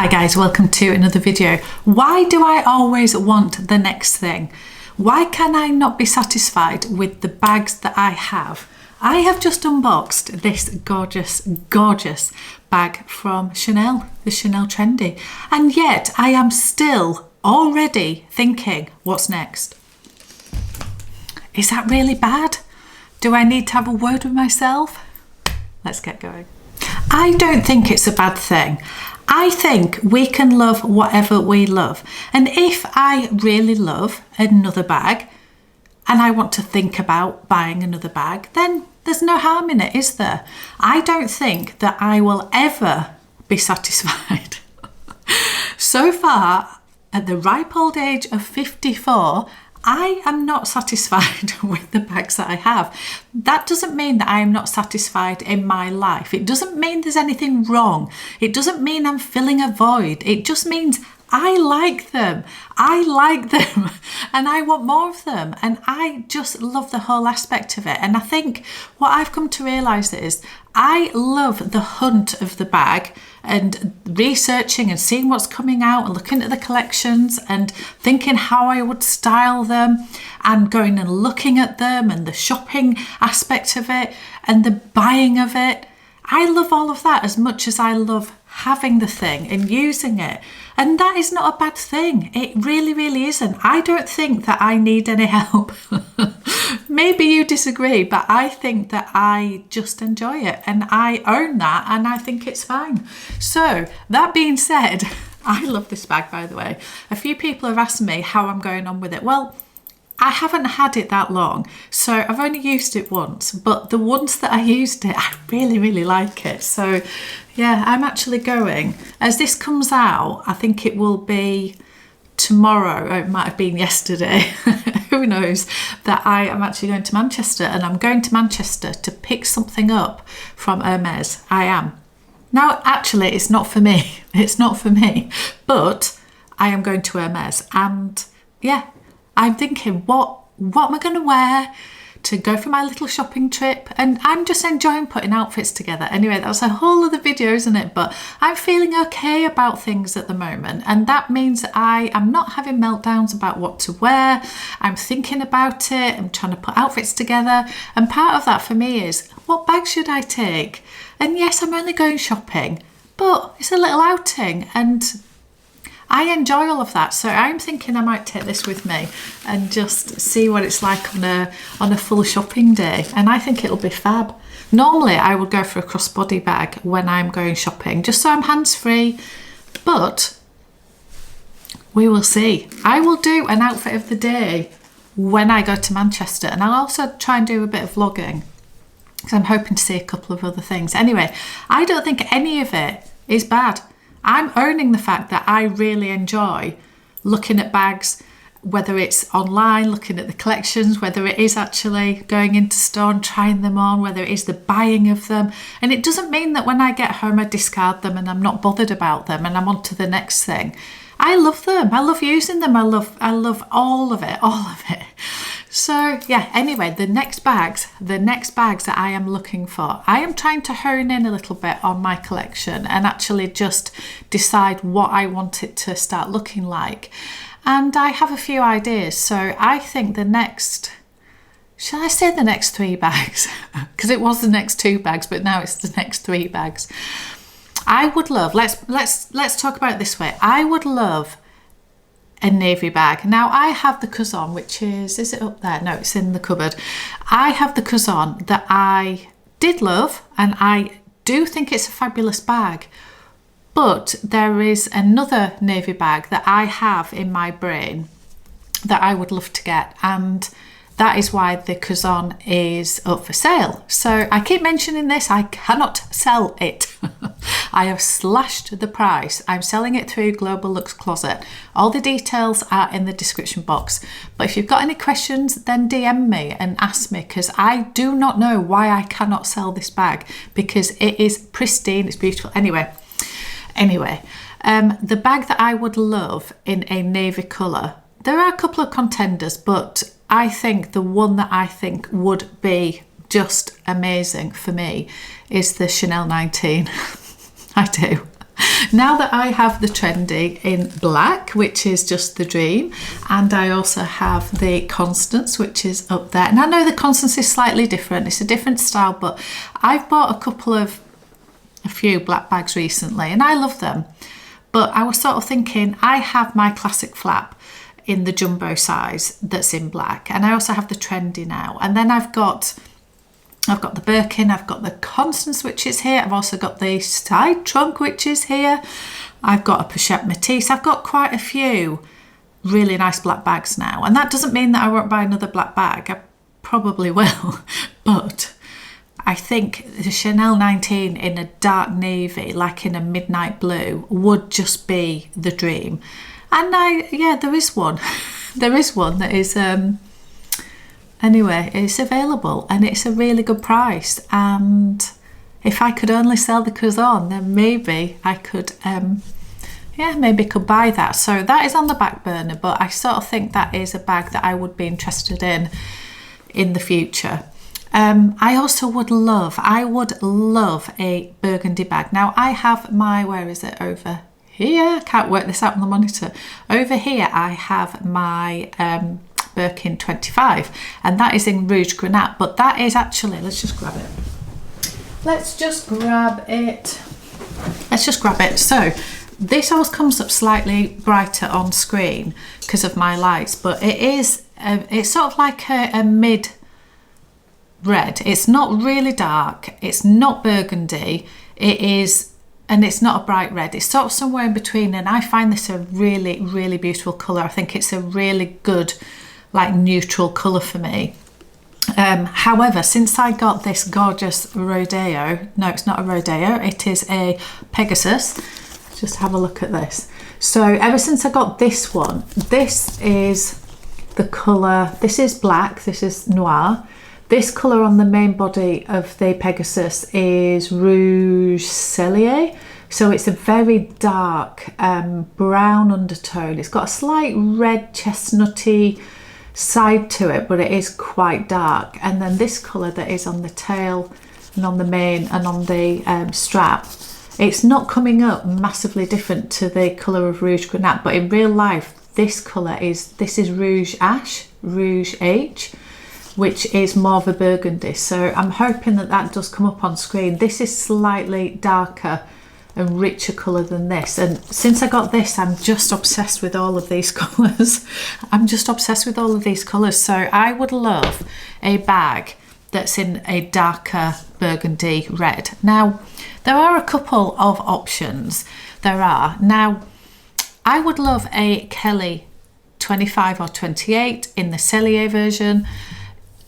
Hi guys, welcome to another video. Why do I always want the next thing? Why can I not be satisfied with the bags that I have? I have just unboxed this gorgeous bag from Chanel, the Chanel Trendy, and yet I am still already thinking, what's next? Is that really bad? Do I need to have a word with myself? Let's get going. I don't think it's a bad thing. I think we can love whatever we love. And if I really love another bag and I want to think about buying another bag, then there's no harm in it, is there? I don't think that I will ever be satisfied. So far, at the ripe old age of 54, I am not satisfied with the bags that I have. That doesn't mean that I am not satisfied in my life. It doesn't mean there's anything wrong. It doesn't mean I'm filling a void. It just means I like them. I like them and I want more of them. And I just love the whole aspect of it. And I think what I've come to realise is I love the hunt of the bag and researching and seeing what's coming out and looking at the collections and thinking how I would style them and going and looking at them and the shopping aspect of it and the buying of it. I love all of that as much as I love having the thing and using it. And that is not a bad thing. It really isn't. I don't think that I need any help. Maybe you disagree, but I think that I just enjoy it and I own that and I think it's fine. So that being said, I love this bag, by the way. A few people have asked me how I'm going on with it. Well, I haven't had it that long, so I've only used it once, but the once that I used it, I really like it. So yeah, I'm actually going, as this comes out, I think it will be tomorrow, or it might have been yesterday, who knows, that I am actually going to Manchester, and I'm going to Manchester to pick something up from Hermes. I am. Now, actually, it's not for me. It's not for me, but I am going to Hermes, and yeah, I'm thinking, what am I going to wear to go for my little shopping trip? And I'm just enjoying putting outfits together. Anyway, that's a whole other video, isn't it? But I'm feeling okay about things at the moment. And that means I am not having meltdowns about what to wear. I'm thinking about it. I'm trying to put outfits together. And part of that for me is, what bag should I take? And yes, I'm only going shopping, but it's a little outing and I enjoy all of that, so I'm thinking I might take this with me and just see what it's like on a full shopping day, and I think it'll be fab. Normally I would go for a crossbody bag when I'm going shopping, just so I'm hands-free, but we will see. I will do an outfit of the day when I go to Manchester, and I'll also try and do a bit of vlogging because I'm hoping to see a couple of other things. Anyway, I don't think any of it is bad. I'm owning the fact that I really enjoy looking at bags, whether it's online, looking at the collections, whether it is actually going into store and trying them on, whether it is the buying of them. And it doesn't mean that when I get home I discard them and I'm not bothered about them and I'm on to the next thing. I love them. I love using them. I love all of it. So yeah, anyway, the next bags that I am looking for, I am trying to hone in a little bit on my collection and actually just decide what I want it to start looking like. And I have a few ideas. So I think the next, shall I say the next 3 bags? Because it was the next 2 bags, but now it's the next 3 bags. I would love, let's talk about it this way. I would love a navy bag. Now I have the COUSSIN, which is it up there? No, it's in the cupboard. I have the COUSSIN that I did love and I do think it's a fabulous bag, but there is another navy bag that I have in my brain that I would love to get, and that is why the COUSSIN is up for sale. So I keep mentioning this, I cannot sell it. I have slashed the price. I'm selling it through Global Lux Closet. All the details are in the description box. But if you've got any questions, then DM me and ask me, because I do not know why I cannot sell this bag, because it is pristine, it's beautiful. Anyway, the bag that I would love in a navy colour, there are a couple of contenders, but I think the one that I think would be just amazing for me is the Chanel 19. I do. Now that I have the trendy in black, which is just the dream, and I also have the Constance, which is up there. And I know the Constance is slightly different, it's a different style, but I've bought a few black bags recently and I love them. But I was sort of thinking, I have my classic flap in the jumbo size that's in black, and I also have the trendy now, and then I've got the Birkin, I've got the Constance, which is here, I've also got the side trunk, which is here, I've got a Pochette Matisse, I've got quite a few really nice black bags now, and that doesn't mean that I won't buy another black bag. I probably will, but I think the Chanel 19 in a dark navy, like in a midnight blue, would just be the dream. And yeah, there is one. There is one that is, anyway, it's available and it's a really good price. And if I could only sell the COUSSIN, then maybe I could, yeah, maybe could buy that. So that is on the back burner, but I sort of think that is a bag that I would be interested in the future. I also would love a burgundy bag. Now I have my, where is it, over here? I can't work this out on the monitor. Over here I have my Birkin 25, and that is in Rouge Grenat, but that is actually, let's just grab it. Let's just grab it. So this always comes up slightly brighter on screen because of my lights, but it is, it's sort of like a mid red. It's not really dark, it's not burgundy, it is, and it's not a bright red, it's sort of somewhere in between, and I find this a really, really beautiful colour. I think it's a really good, like, neutral colour for me. However, since I got this gorgeous Rodeo, no, it's not a Rodeo, it is a Pegasus. Just have a look at this. So ever since I got this one, this is the colour, this is black, this is noir. This colour on the main body of the Pegasus is Rouge Cellier. So it's a very dark brown undertone. It's got a slight red chestnutty side to it, but it is quite dark. And then this colour that is on the tail and on the mane and on the strap, it's not coming up massively different to the colour of Rouge Grenat, but in real life this colour is, this is Rouge Ash, Rouge H, which is more of a burgundy. So I'm hoping that that does come up on screen. This is slightly darker and richer colour than this, and since I got this I'm just obsessed with all of these colours. I'm just obsessed with all of these colours. So I would love a bag that's in a darker burgundy red. Now there are a couple of options. Now I would love a Kelly 25 or 28 in the Cellier version,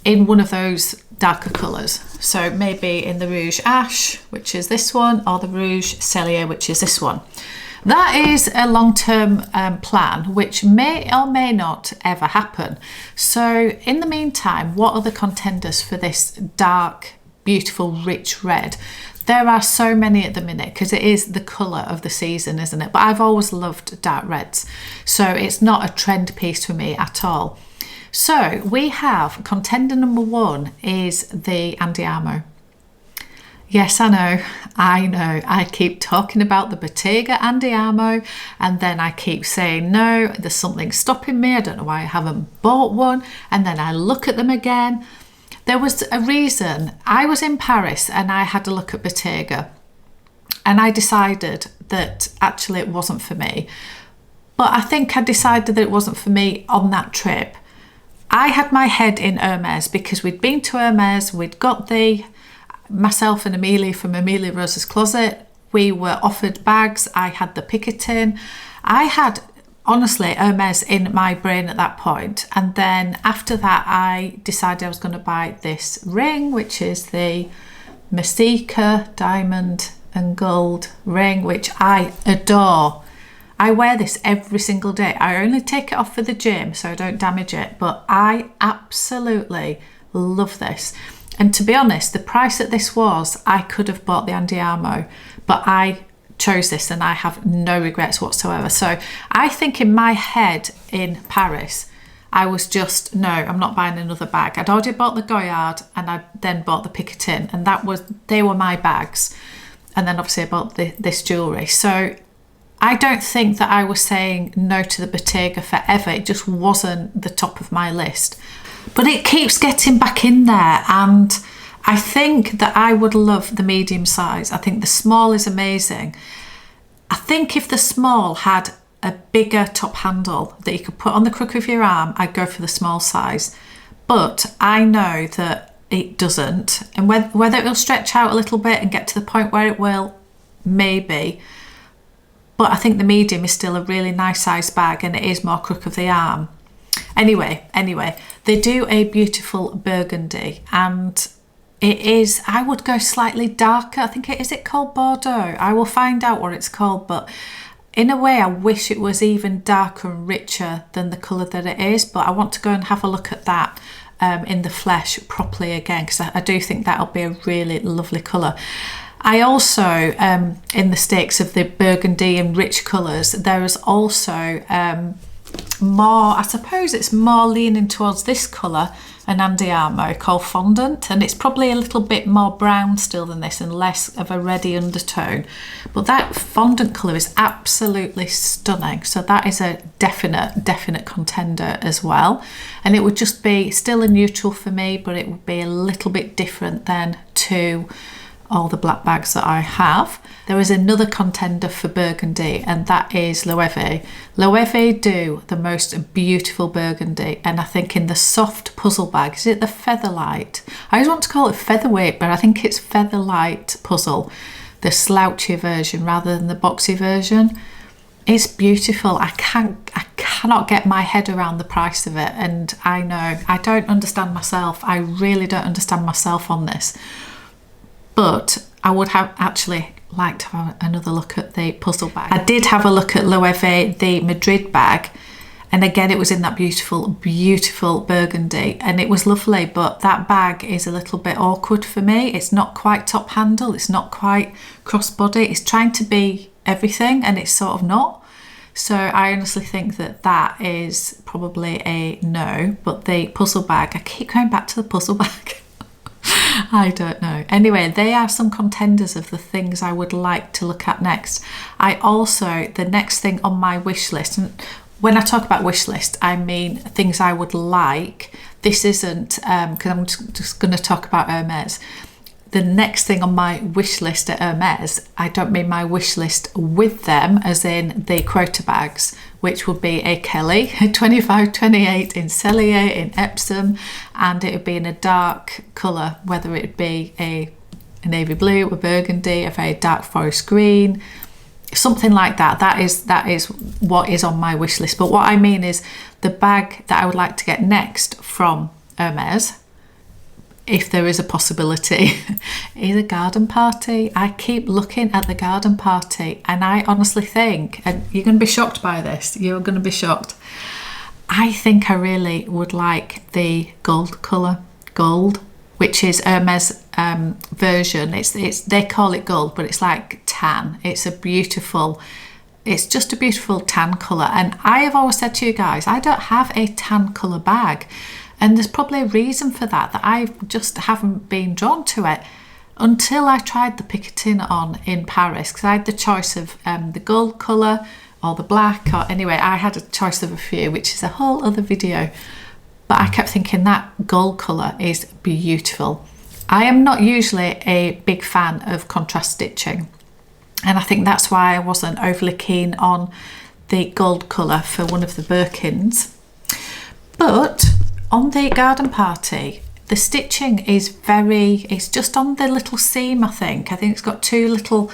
in one of those darker colours. So maybe in the Rouge Ash, which is this one, or the Rouge Cellier, which is this one. That is a long-term plan, which may or may not ever happen. So in the meantime, what are the contenders for this dark, beautiful, rich red? There are so many at the minute because it is the colour of the season, isn't it? But I've always loved dark reds, so it's not a trend piece for me at all. So we have contender number one is the Andiamo. Yes, I know, I keep talking about the Bottega Andiamo, and then I keep saying, no, there's something stopping me, I don't know why I haven't bought one, and then I look at them again. There was a reason. I was in Paris and I had a look at Bottega, and I decided that actually it wasn't for me. But I think I decided that it wasn't for me on that trip. I had my head in Hermes because we'd been to Hermes, we'd got myself and Amelia from Amelia Rose's Closet, we were offered bags, I had the Picotin. I had, honestly, Hermes in my brain at that point. And then after that, I decided I was going to buy this ring, which is the Messika diamond and gold ring, which I adore. I wear this every single day. I only take it off for the gym so I don't damage it, but I absolutely love this. And to be honest, the price that this was, I could have bought the Andiamo, but I chose this and I have no regrets whatsoever. So I think in my head in Paris, I was just, no, I'm not buying another bag. I'd already bought the Goyard and I then bought the Picotin, and they were my bags. And then obviously I bought this jewellery. So I don't think that I was saying no to the Bottega forever. It just wasn't the top of my list. But it keeps getting back in there, and I think that I would love the medium size. I think the small is amazing. I think if the small had a bigger top handle that you could put on the crook of your arm, I'd go for the small size. But I know that it doesn't, and whether it will stretch out a little bit and get to the point where it will, maybe. But I think the medium is still a really nice size bag, and it is more crook of the arm. Anyway, they do a beautiful burgundy, and it is, I would go slightly darker. I think is it called Bordeaux? I will find out what it's called, but in a way I wish it was even darker and richer than the colour that it is, but I want to go and have a look at that in the flesh properly again, because I do think that'll be a really lovely colour. I also, in the stakes of the burgundy and rich colours, there is also more, I suppose it's more leaning towards this colour, an Andiamo called Fondant, and it's probably a little bit more brown still than this and less of a reddy undertone. But that Fondant colour is absolutely stunning, so that is a definite contender as well. And it would just be still a neutral for me, but it would be a little bit different than to all the black bags that I have. There is another contender for burgundy, and that is Loewe. Loewe do the most beautiful burgundy, and I think in the soft puzzle bag, is it the Featherlight? I always want to call it Featherweight, but I think it's Featherlight puzzle, the slouchy version rather than the boxy version. It's beautiful. I cannot get my head around the price of it, and I know I don't understand myself. I really don't understand myself on this. But I would have actually liked to have another look at the puzzle bag. I did have a look at Loewe, the Madrid bag, and again it was in that beautiful burgundy, and it was lovely, but that bag is a little bit awkward for me. It's not quite top handle, it's not quite crossbody, it's trying to be everything and it's sort of not. So I honestly think that that is probably a no. But the puzzle bag, I keep going back to the puzzle bag. I don't know. Anyway, they are some contenders of the things I would like to look at next. I also, the next thing on my wish list, and when I talk about wish list, I mean things I would like. This isn't, because I'm just going to talk about Hermes. The next thing on my wish list at Hermes, I don't mean my wish list with them, as in the quota bags, which would be a Kelly, a 25-28 in Cellier, in Epsom, and it would be in a dark colour, whether it be a navy blue, a burgundy, a very dark forest green, something like that. That is what is on my wish list. But what I mean is the bag that I would like to get next from Hermes, if there is a possibility, is a garden party. I keep looking at the garden party, and I honestly think, and you're going to be shocked by this, you're going to be shocked, I think I really would like the gold colour, gold, which is Hermes version. It's they call it gold, but it's like tan. It's just a beautiful tan colour, and I have always said to you guys, I don't have a tan colour bag. And there's probably a reason for that I just haven't been drawn to it until I tried the Picotin on in Paris, because I had the choice of the gold colour or the black, or anyway, I had a choice of a few, which is a whole other video. But I kept thinking that gold colour is beautiful. I am not usually a big fan of contrast stitching, and I think that's why I wasn't overly keen on the gold colour for one of the Birkins. But on the garden party, the stitching is it's just on the little seam, I think. It's got two little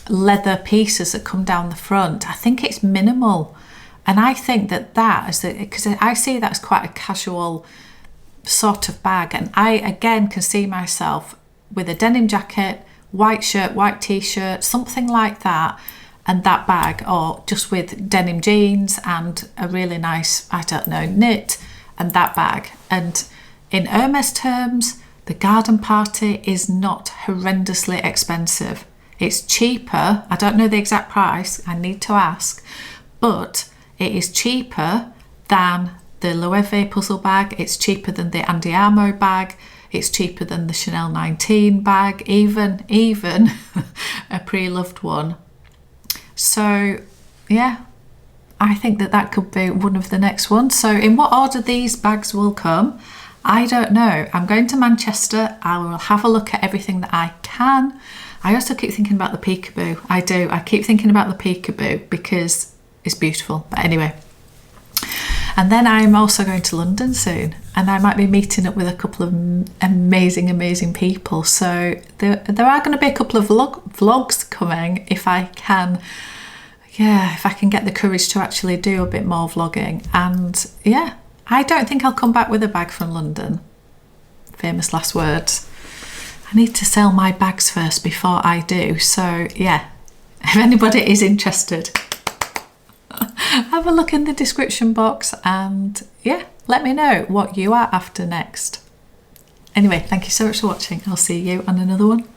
leather pieces that come down the front. I think it's minimal. And I think because I see that as quite a casual sort of bag. And I, again, can see myself with a denim jacket, white shirt, white t-shirt, something like that, and that bag, or just with denim jeans and a really nice, I don't know, knit, and that bag. And in Hermes terms, the garden party is not horrendously expensive. It's cheaper. I don't know the exact price, I need to ask, but it is cheaper than the Loewe puzzle bag. It's cheaper than the Andiamo bag. It's cheaper than the Chanel 19 bag, even a pre-loved one. So yeah, I think that could be one of the next ones. So in what order these bags will come, I don't know. I'm going to Manchester. I will have a look at everything that I can. I also keep thinking about the peekaboo. I do. I keep thinking about the peekaboo because it's beautiful. But anyway. And then I'm also going to London soon, and I might be meeting up with a couple of amazing people. So there are going to be a couple of vlogs coming if I can. Yeah, if I can get the courage to actually do a bit more vlogging. And yeah, I don't think I'll come back with a bag from London. Famous last words. I need to sell my bags first before I do. So yeah, if anybody is interested, have a look in the description box and yeah, let me know what you are after next. Anyway, thank you so much for watching. I'll see you on another one.